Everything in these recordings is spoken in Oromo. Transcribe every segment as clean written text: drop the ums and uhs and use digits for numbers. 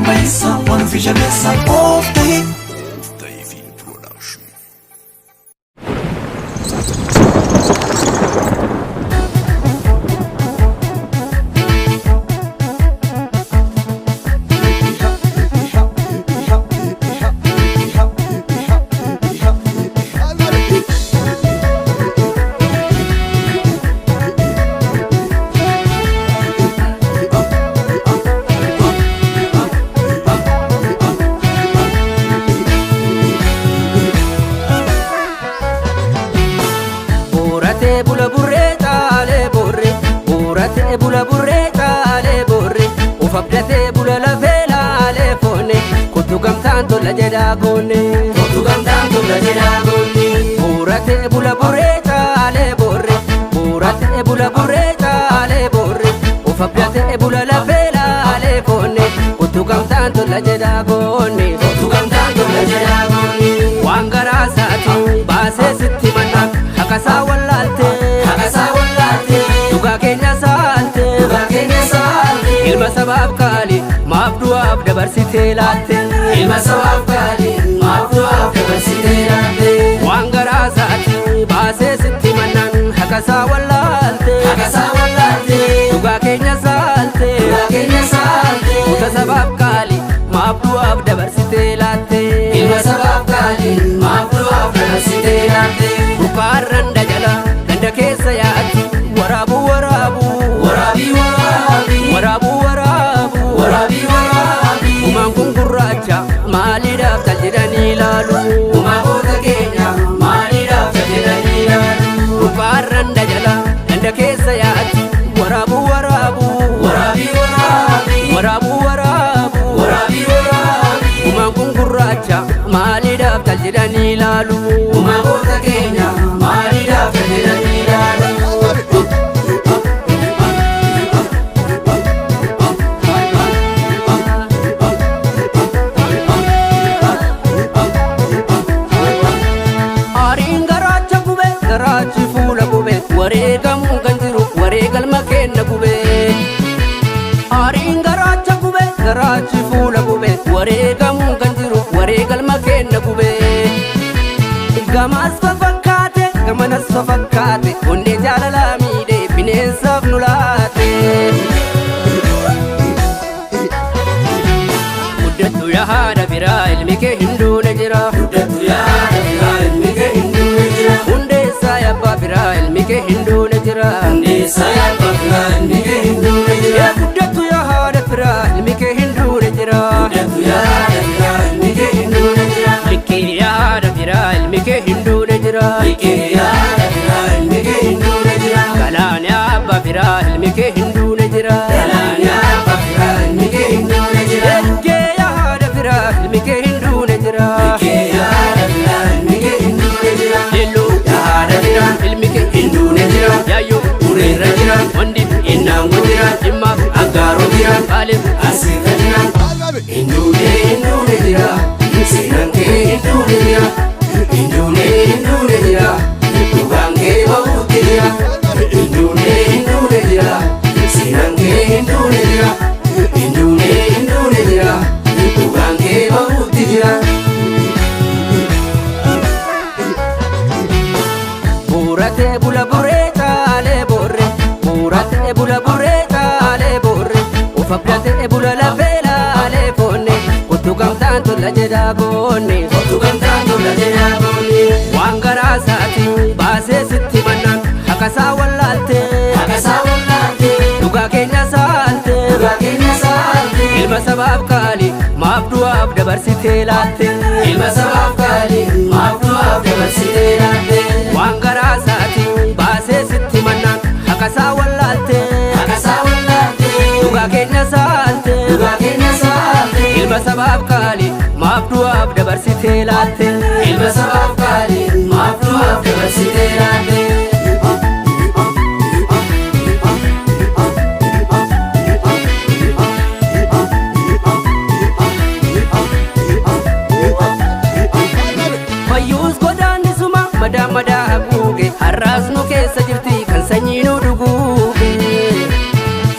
baisa, one ficha dessa off-day Film Production. Bula burree taalee borree buuratee bula burree taalee borree of abdatee bula lafee laalee foonee kottu gamtaan tola jedhaa goonee kottu gamtaan tola jedhaa goonee buuratee bula burree taalee borree buuratee bula burree taalee borree of abdatee bula lafee laalee foonee kottu gamtaan tola jedhaa goonee kottu gamtaan tola jedhaa goonee waan garaa saatii baasee sitti mannaa hakasaa wallaalte ilma sabaaf kaali maaf du'aaf dabarsitee laatte ilma sabaaf kaali maaf du'aaf dabarsitee laatte waan garaa saati baasee sitti mannaan hakasaa wallaalte dhugaa keenya saalte uta sabaaf kaali maaf du'aaf dabarsitee laatte ilma sabaaf kaali maaf du'aaf dabarsitee laatte bukaarran dajala ganda keessa yaatti waraabu umaan kun gurraacha maaliidhaaf tajedhanii ilaalu umaa goota keenya maaliidhaaf tajedhanii ilaalu bukaarran dajala ganda keessa yaatti waraabu umaan kun gurraacha maaliidhaaf tajedhanii ilaalu umaa goota keenya maaliidhaaf tajedhanii ilaalu wareegamuun kan jiru wareegalma kenna gube aariin garaacha gube garaachi fuula gube wareegamuun kan jiru wareegalma kenna gube gamaas fafakkaate gamanas fafakkaate hundee jaalalaa miidhee bineensaaf nu laate guddattu yaa haadha biraa ilmi kee hinduune jira guddattu yaa haadha biraa ilmi kee hinduune jira abbaa biraa ilmi kee hinduune jira hundeessaa abbaa biraa ilmi kee hinduune jira guddattu yaa haadha biraa ilmi kee hinduune jira guddattu yaa haadha biraa ilmi kee hinduune jira likkee yaa haadha biraa ilmi kee hinduune jira likkee yaa haadha biraa ilmi kee hinduune jira galaan yaa abbaa biraa ilmi kee hinduune jira galaan yaa abbaa biraa ilmi kee hinduune jira likkee yaa haadha biraa ilmi kee hinduune jira likkee yaa haadha biraa ilmi kee hinduune jira ilmi kee hinduune jira yaayyo ureerra jira wandi innaango jira jimmaaf aggaaroo jira baaleef asiirra jira hinduune jira seenaan kee hinduune jira hinduune jira dhugaan kee bahuutti jira hinduune jira seenaan kee hinduune jira hinduune jira dhugaan kee bahuutti jira buuratee bula burree taalee borree buuratee bula burree taalee borree of abdatee bula lafee laalee foonee kottu gamtaan tola jedhaa goonee kottu gamtaan tola jedhaa goonee waan garaa saati baasee sitti mannaan hakasaa wallaalte dhugaa keenya saalte ilma sabaaf kaali maaf du'aaf dabarsitee laatte ilma sabaaf kaali maaf du'aaf dabarsitee laatte waan garaa saati baasee sitti mannaan hakasaa wallaalte dhugaa keenya saalte ilma sabaaf kaali maaf du'aaf dabarsitee laatte ilma sabaaf kaali maaf du'aaf dabarsitee laatte madaa haguuge har'aas nu keessa jirti kan sanyii nu dhuguuge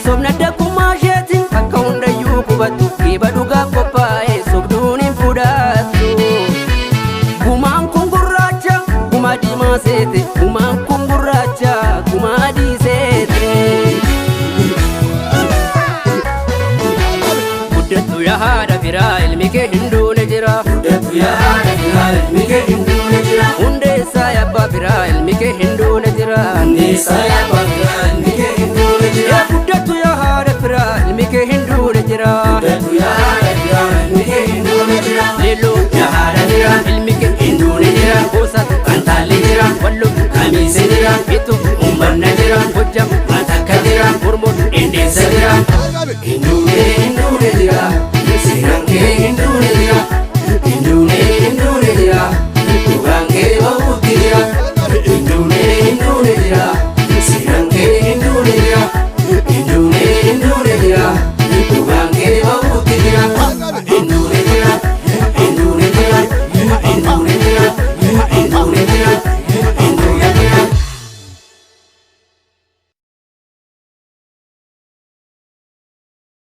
sobna daggummaa isheetiin akka hundayyuu qubattu dhiiba dhugaaf qophaa'e sobduun hin fudhattu. Gumaan kun gurraacha gumaa diimaa seete gumaan kun gurraacha gumaa adii seete. Guddattu yaa haadha biraa ilmi kee hin duune jira. Guddattu yaa haadha biraa ilmi kee hin duune jira. Hundeessaa abbaa biraa ilmi kee hin duune jira. Hundeessaa abbaa biraa ilmi kee hin duune jira. Guddattu yaa haadha biraa ilmi kee hin duune jira. Guddattu yaa haadha biraa ilmi kee hin duune jira. Leelloo yaa haadha biraa ilmi kee hin duune jira. Goosatu Kantaalli jira. Walloo Kamiise jira. Bituu Uummanna jira. Hojjamu Matakka jira. Mormootu Indeessa jira.